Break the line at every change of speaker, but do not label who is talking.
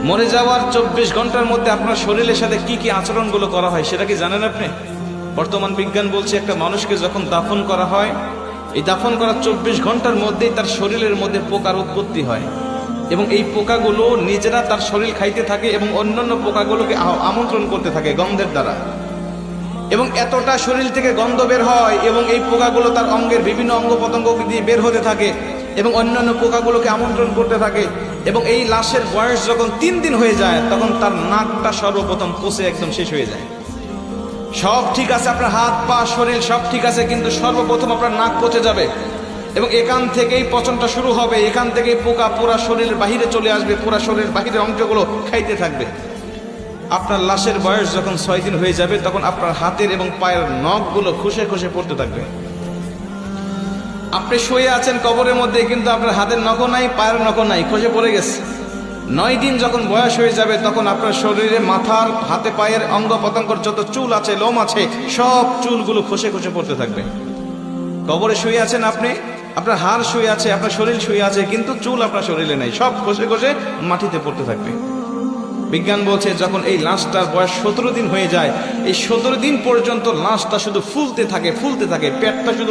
মরে যাওয়ার 24 ঘন্টার মধ্যে আপনার শরীরের সাথে কি কি আচরণগুলো করা হয় সেটা কি জানেন আপনি? বর্তমান বিজ্ঞান বলছে একটা মানুষকে যখন দাফন করা হয়, এই দাফন করার 24 ঘন্টার মধ্যেই তার শরীরের মধ্যে পোকার উৎপত্তি হয় এবং এই পোকাগুলো নিজেরা তার শরীর খাইতে থাকে এবং অন্যান্য পোকাগুলোকে আমন্ত্রণ করতে থাকে গন্ধের দ্বারা, এবং এতটা শরীর থেকে গন্ধ বের হয় এবং এই পোকাগুলো তার অঙ্গের বিভিন্ন অঙ্গ প্রত্যঙ্গ দিয়ে বের হতে থাকে এবং অন্যান্য পোকাগুলোকে আমন্ত্রণ করতে থাকে। এবং এই লাশের বয়স যখন 3 দিন হয়ে যায় তখন তার নাকটা সর্বপ্রথম পচে একদম শেষ হয়ে যায়। সব ঠিক আছে, আপনার হাত পা শরীর সব ঠিক আছে, কিন্তু সর্বপ্রথম আপনার নাক পচে যাবে এবং এখান থেকেই পচনটা শুরু হবে। এখান থেকেই পোকা পুরা শরীরের বাহিরে চলে আসবে, পুরা শরীরের বাহিরের অংশগুলো খাইতে থাকবে। আপনার লাশের বয়স যখন 6 দিন হয়ে যাবে তখন আপনার হাতের এবং পায়ের নখগুলো খসে খসে পড়তে থাকবে। আপনি শুয়ে আছেন কবরের মধ্যে, কিন্তু আপনার হাতের নখও নাই, পায়ের নখও নাই, খসে পড়ে গেছে। 9 দিন যখন বয়স হয়ে যাবে তখন আপনার শরীরে মাথার হাতে পায়ের অঙ্গ প্রত্যঙ্গের যত চুল আছে, লোম আছে, সব চুলগুলো খসে খসে পড়তে থাকবে। কবরে শুয়ে আছেন আপনি, আপনার হাড় শুয়ে আছে, আপনার শরীর শুয়ে আছে, কিন্তু চুল আপনার শরীরে নাই, সব খসে খসে মাটিতে পড়তে থাকবে। বিজ্ঞান বলছে যখন এই লাশটার বয়স 17 দিন হয়ে যায়, এই 17 দিন পর্যন্ত লাশটা শুধু ফুলতে থাকে, পেটটা শুধু